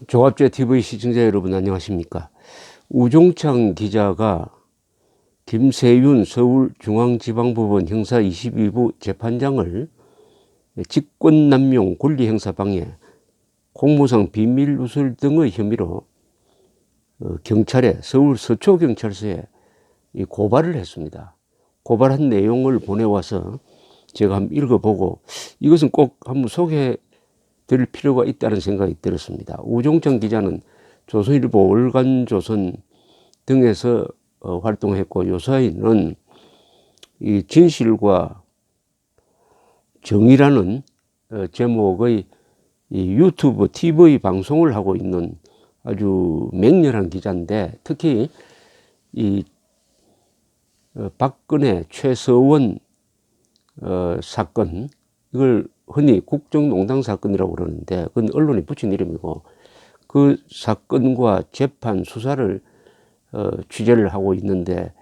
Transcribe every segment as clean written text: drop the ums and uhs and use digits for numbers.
조합제 TV 시청자 여러분 안녕하십니까. 우종창 기자가 김세윤 서울중앙지방법원 형사 22부 재판장을 직권남용 권리행사방해 공무상 비밀누설 등의 혐의로 경찰에 서울 서초경찰서에 고발을 했습니다. 고발한 내용을 보내와서 제가 한번 읽어보고 이것은 꼭 한번 소개해 드릴 필요가 있다는 생각이 들었습니다. 우종창 기자는 조선일보, 월간조선 등에서 활동했고 요사이는 이 진실과 정의라는 제목의 이 유튜브 TV 방송을 하고 있는 아주 맹렬한 기자인데, 특히 이 박근혜 최서원 사건, 이걸 흔히 국정농단 사건이라고 그러는데 그건 언론이 붙인 이름이고, 그 사건과 재판 수사를 취재를 하고 있는데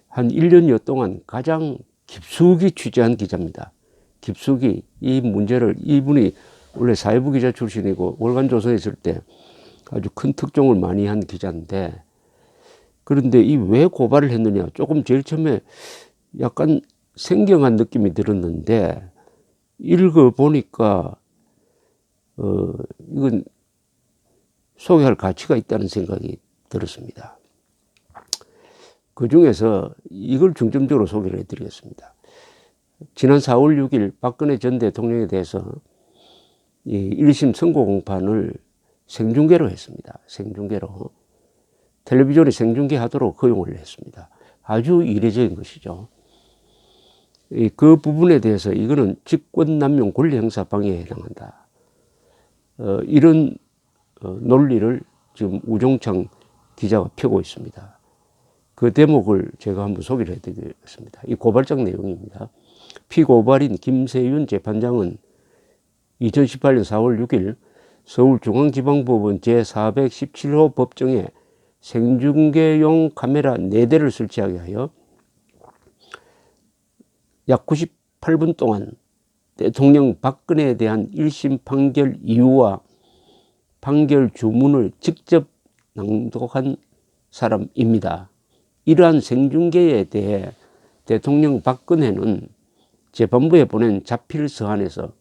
한 1년여 동안 가장 깊숙이 취재한 기자입니다. 깊숙이 이 문제를, 이분이 원래 사회부 기자 출신이고 월간조선에 있을 때 아주 큰 특종을 많이 한 기자인데, 그런데 이 왜 고발을 했느냐, 조금 제일 처음에 약간 생경한 느낌이 들었는데 읽어보니까 이건 소개할 가치가 있다는 생각이 들었습니다. 그 중에서 이걸 중점적으로 소개를 해드리겠습니다. 지난 4월 6일 박근혜 전 대통령에 대해서 이 1심 선고 공판을 생중계로 했습니다. 생중계로. 텔레비전에 생중계하도록 허용을 했습니다. 아주 이례적인 것이죠. 그 부분에 대해서 이거는 직권남용 권리행사 방해에 해당한다. 이런 논리를 지금 우종창 기자가 펴고 있습니다. 그 대목을 제가 한번 소개를 해드리겠습니다. 이 고발장 내용입니다. 피고발인 김세윤 재판장은 2018년 4월 6일 서울중앙지방법원 제417호 법정에 생중계용 카메라 4대를 설치하게 하여 약 98분 동안 대통령 박근혜에 대한 1심 판결 이유와 판결 주문을 직접 낭독한 사람입니다. 이러한 생중계에 대해 대통령 박근혜는 재판부에 보낸 자필 서한에서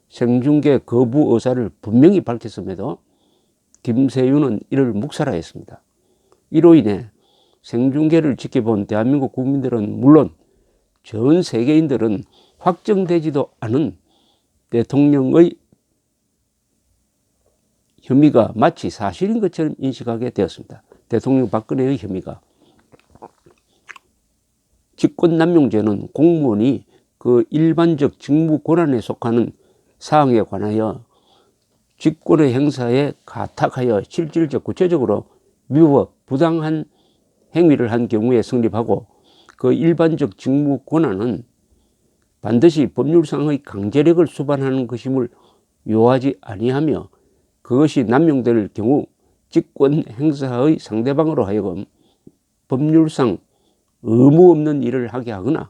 생중계 거부 의사를 분명히 밝혔음에도 김세윤은 이를 묵살하였습니다. 이로 인해 생중계를 지켜본 대한민국 국민들은 물론 전 세계인들은 확정되지도 않은 대통령의 혐의가 마치 사실인 것처럼 인식하게 되었습니다. 대통령 박근혜의 혐의가. 직권남용죄는 공무원이 그 일반적 직무 권한에 속하는 사항에 관하여 직권의 행사에 가탁하여 실질적 구체적으로 위법, 부당한 행위를 한 경우에 성립하고, 그 일반적 직무 권한은 반드시 법률상의 강제력을 수반하는 것임을 요하지 아니하며, 그것이 남용될 경우 직권 행사의 상대방으로 하여금 법률상 의무 없는 일을 하게 하거나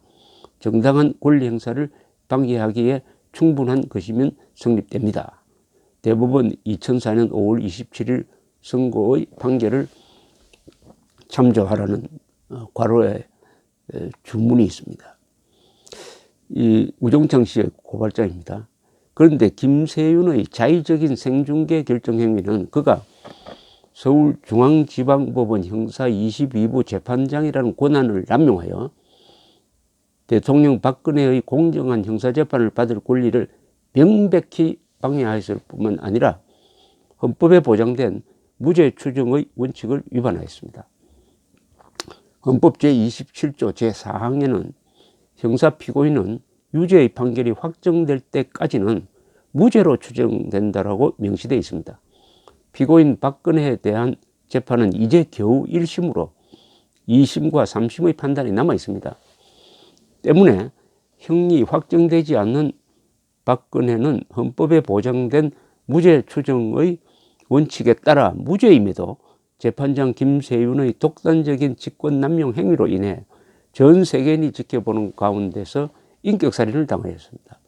정당한 권리 행사를 방해하기에 충분한 것이면 성립됩니다. 대법원 2004년 5월 27일 선고의 판결을 참조하라는 괄호에 주문이 있습니다. 이 우종창 씨의 고발장입니다. 그런데 김세윤의 자의적인 생중계 결정 행위는 그가 서울중앙지방법원 형사 22부 재판장이라는 권한을 남용하여 대통령 박근혜의 공정한 형사재판을 받을 권리를 명백히 방해하였을 뿐만 아니라 헌법에 보장된 무죄 추정의 원칙을 위반하였습니다. 헌법 제27조 제4항에는 형사 피고인은 유죄의 판결이 확정될 때까지는 무죄로 추정된다라고 명시되어 있습니다. 피고인 박근혜에 대한 재판은 이제 겨우 1심으로 2심과 3심의 판단이 남아 있습니다. 때문에 형이 확정되지 않는 박근혜는 헌법에 보장된 무죄 추정의 원칙에 따라 무죄임에도 재판장 김세윤의 독단적인 직권남용 행위로 인해 전 세계인이 지켜보는 가운데서 인격살인을 당하였습니다.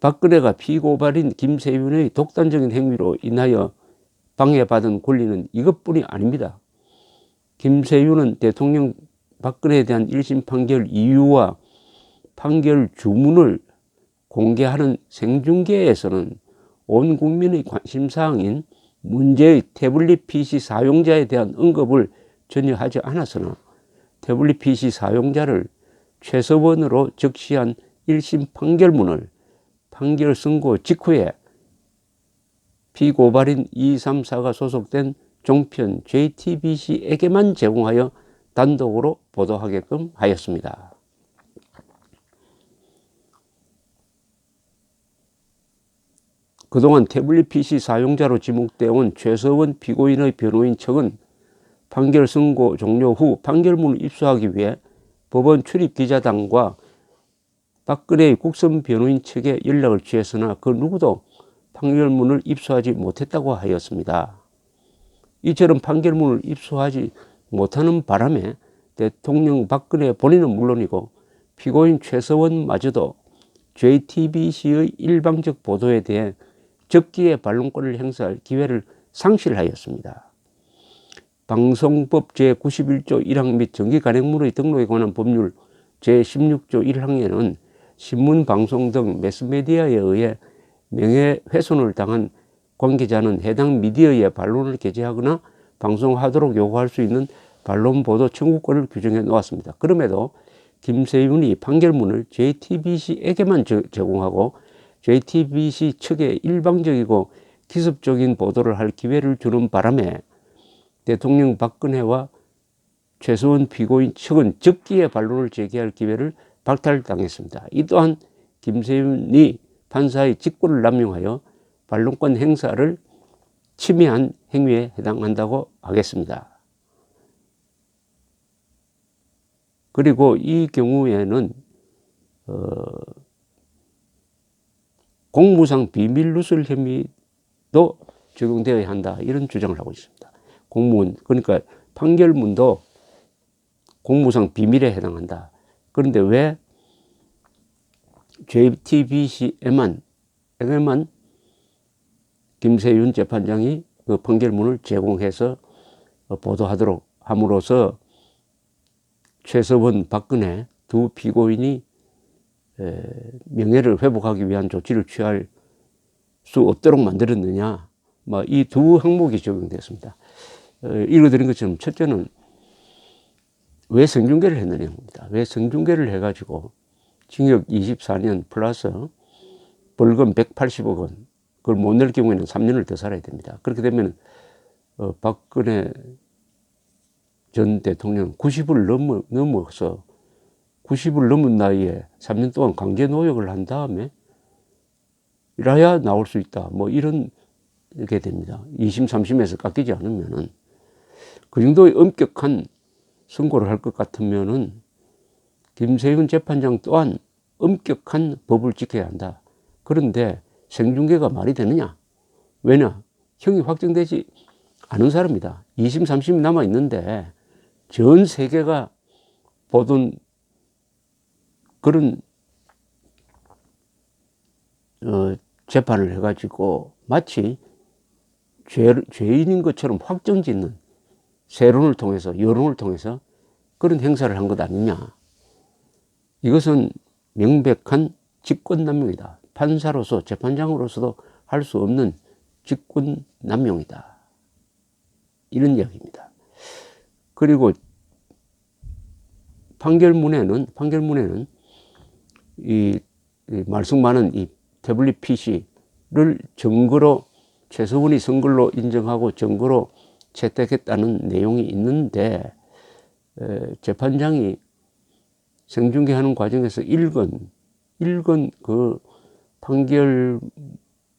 박근혜가 피고발인 김세윤의 독단적인 행위로 인하여 방해받은 권리는 이것뿐이 아닙니다. 김세윤은 대통령 박근혜에 대한 1심 판결 이유와 판결 주문을 공개하는 생중계에서는 온 국민의 관심사항인 문제의 태블릿 PC 사용자에 대한 언급을 전혀 하지 않았으나 태블릿 PC 사용자를 최서원으로 적시한 1심 판결문을 판결 선고 직후에 피고발인 2, 3, 4가 소속된 종편 JTBC에게만 제공하여 단독으로 보도하게끔 하였습니다. 그동안 태블릿 PC 사용자로 지목되어 온 최서원 피고인의 변호인 측은 판결 선고 종료 후 판결문을 입수하기 위해 법원 출입기자단과 박근혜의 국선 변호인 측에 연락을 취했으나 그 누구도 판결문을 입수하지 못했다고 하였습니다. 이처럼 판결문을 입수하지 못하는 바람에 대통령 박근혜 본인은 물론이고 피고인 최서원마저도 JTBC의 일방적 보도에 대해 적기에 반론권을 행사할 기회를 상실하였습니다. 방송법 제91조 1항 및 정기간행물의 등록에 관한 법률 제16조 1항에는 신문, 방송 등 매스미디어에 의해 명예훼손을 당한 관계자는 해당 미디어에 반론을 게재하거나 방송하도록 요구할 수 있는 반론 보도 청구권을 규정해 놓았습니다. 그럼에도 김세윤이 판결문을 JTBC에게만 제공하고 JTBC 측에 일방적이고 기습적인 보도를 할 기회를 주는 바람에 대통령 박근혜와 최서원 피고인 측은 적기에 반론을 제기할 기회를 박탈당했습니다. 이 또한 김세윤이 판사의 직권을 남용하여 반론권 행사를 침해한 행위에 해당한다고 하겠습니다. 그리고 이 경우에는 공무상 비밀 누설 혐의도 적용되어야 한다, 이런 주장을 하고 있습니다. 공무원, 그러니까 판결문도 공무상 비밀에 해당한다. 그런데 왜 JTBC에만 김세윤 재판장이 그 판결문을 제공해서 보도하도록 함으로써 최서원, 박근혜 두 피고인이 명예를 회복하기 위한 조치를 취할 수 없도록 만들었느냐, 이 두 항목이 적용됐습니다. 읽어드린 것처럼 첫째는 왜 성중계를 했느냐입니다. 왜 성중계를 해가지고 징역 24년 플러스 벌금 180억 원, 그걸 못 낼 경우에는 3년을 더 살아야 됩니다. 그렇게 되면 박근혜 전 대통령 90을 넘어서 90을 넘은 나이에 3년 동안 강제 노역을 한 다음에 이라야 나올 수 있다, 이런 게 됩니다. 2심, 3심에서 깎이지 않으면은. 그 정도의 엄격한 선고를 할 것 같으면은 김세윤 재판장 또한 엄격한 법을 지켜야 한다. 그런데 생중계가 말이 되느냐? 왜냐? 형이 확정되지 않은 사람이다. 2심, 3심이 남아 있는데 전 세계가 보던 그런 재판을 해가지고 마치 죄인인 것처럼 확정짓는 세론을 통해서, 여론을 통해서 그런 행사를 한 것 아니냐. 이것은 명백한 직권남용이다. 판사로서, 재판장으로서도 할 수 없는 직권남용이다, 이런 이야기입니다. 그리고 판결문에는 이 말썽 많은 이 태블릿 PC를 증거로 최서원이 선글로 인정하고 증거로 채택했다는 내용이 있는데, 재판장이 생중계하는 과정에서 읽은 그 판결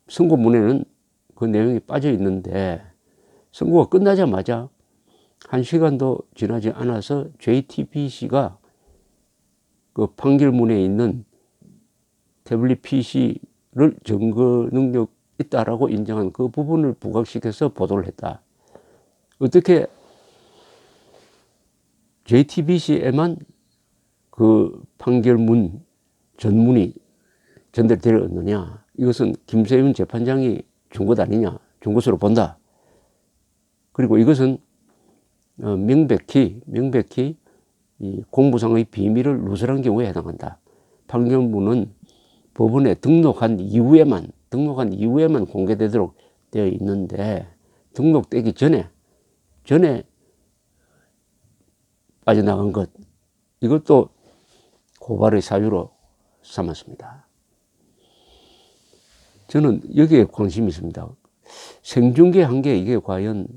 선고문에는 그 내용이 빠져 있는데, 선고가 끝나자마자 1시간도 지나지 않아서 JTBC가 그 판결문에 있는 태블릿 PC를 증거 능력 있다라고 인정한 그 부분을 부각시켜서 보도를 했다. 어떻게 JTBC에만 그 판결문 전문이 전대를 데려왔느냐, 이것은 김세윤 재판장이 준 것 아니냐, 준 것으로 본다. 그리고 이것은 명백히 이 공무상의 비밀을 누설한 경우에 해당한다. 판결문은 법원에 등록한 이후에만 공개되도록 되어 있는데, 등록되기 전에 빠져나간 것, 이것도 고발의 사유로 삼았습니다. 저는 여기에 관심이 있습니다. 생중계한 게 이게 과연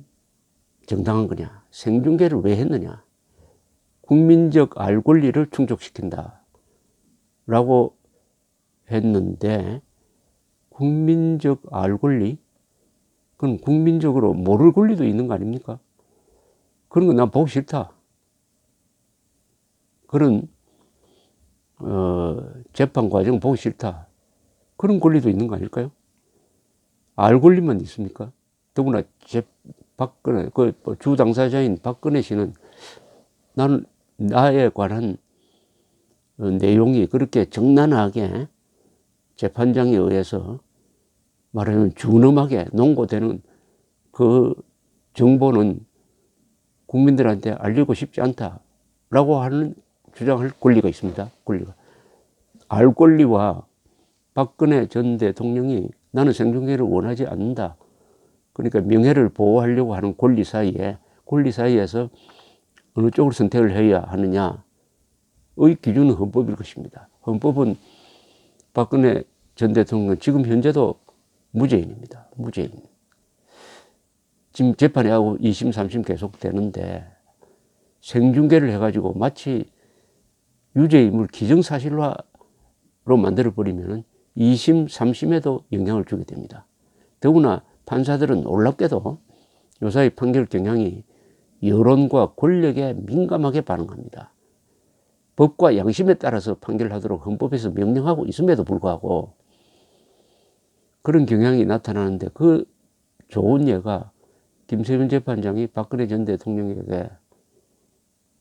정당한 거냐? 생중계를 왜 했느냐? 국민적 알 권리를 충족시킨다 라고 했는데, 국민적 알 권리? 그건 국민적으로 모를 권리도 있는 거 아닙니까? 그런 거 난 보기 싫다. 그런 재판 과정 보기 싫다. 그런 권리도 있는 거 아닐까요? 알 권리만 있습니까? 더구나 박근혜, 주 당사자인 박근혜 씨는 나에 관한 내용이 그렇게 적나라하게 재판장에 의해서 말하면 준엄하게 농고되는 그 정보는 국민들한테 알리고 싶지 않다라고 하는 주장할 권리가 있습니다. 알 권리와 박근혜 전 대통령이 나는 생중계를 원하지 않는다. 그러니까 명예를 보호하려고 하는 권리 사이에서 어느 쪽을 선택을 해야 하느냐의 기준은 헌법일 것입니다. 헌법은 박근혜 전 대통령은 지금 현재도 무죄인입니다. 무죄인. 지금 재판이 하고 2심, 3심 계속 되는데 생중계를 해가지고 마치 유죄임을 기정사실로 만들어버리면 2심, 3심에도 영향을 주게 됩니다. 더구나 판사들은 놀랍게도 요사이 판결 경향이 여론과 권력에 민감하게 반응합니다. 법과 양심에 따라서 판결하도록 헌법에서 명령하고 있음에도 불구하고 그런 경향이 나타나는데, 그 좋은 예가 김세윤 재판장이 박근혜 전 대통령에게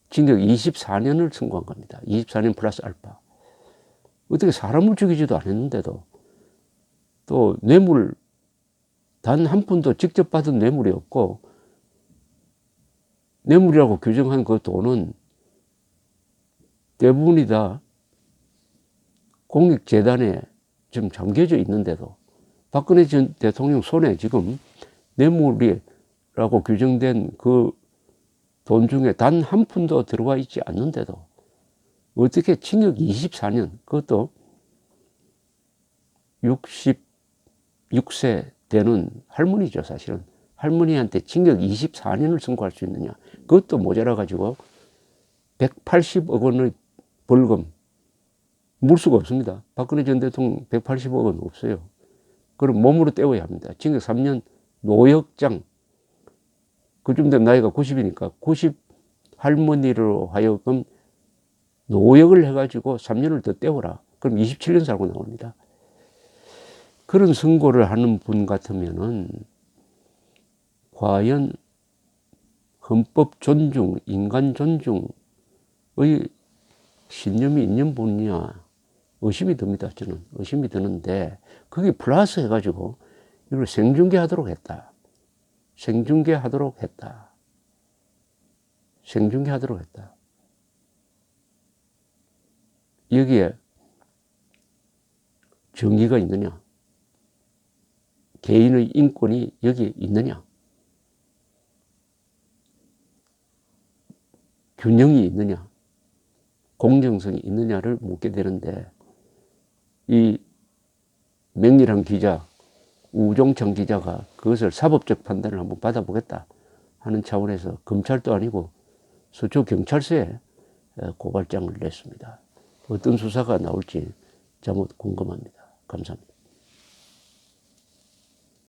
징역 24년을 선고한 겁니다. 24년 플러스 알파. 어떻게 사람을 죽이지도 않았는데도 또 뇌물 단 한 푼도 직접 받은 뇌물이 없고, 뇌물이라고 규정한 그 돈은 대부분이 다 공익재단에 좀 잠겨져 있는데도 박근혜 전 대통령 손에 지금 뇌물이라고 규정된 그 돈 중에 단 한 푼도 들어와 있지 않는데도 어떻게 징역 24년, 그것도 66세 되는 할머니죠, 사실은. 할머니한테 징역 24년을 선고할 수 있느냐. 그것도 모자라 가지고 180억 원의 벌금 물 수가 없습니다. 박근혜 전 대통령 180억 원 없어요. 그럼 몸으로 때워야 합니다. 징역 3년 노역장. 그쯤 되면 나이가 90이니까 90 할머니로 하여금 노역을 해가지고 3년을 더 때워라. 그럼 27년 살고 나옵니다. 그런 선고를 하는 분 같으면은 과연 헌법 존중, 인간 존중의 신념이 있는 분이냐 의심이 듭니다. 저는 의심이 드는데, 거기 플러스 해가지고 이걸 생중계하도록 했다. 생중계하도록 했다. 여기에 정의가 있느냐? 개인의 인권이 여기에 있느냐? 균형이 있느냐? 공정성이 있느냐를 묻게 되는데, 이 맹렬한 기자, 우종창 기자가 그것을 사법적 판단을 한번 받아보겠다 하는 차원에서 검찰도 아니고 서초경찰서에 고발장을 냈습니다. 어떤 수사가 나올지 자못 궁금합니다. 감사합니다.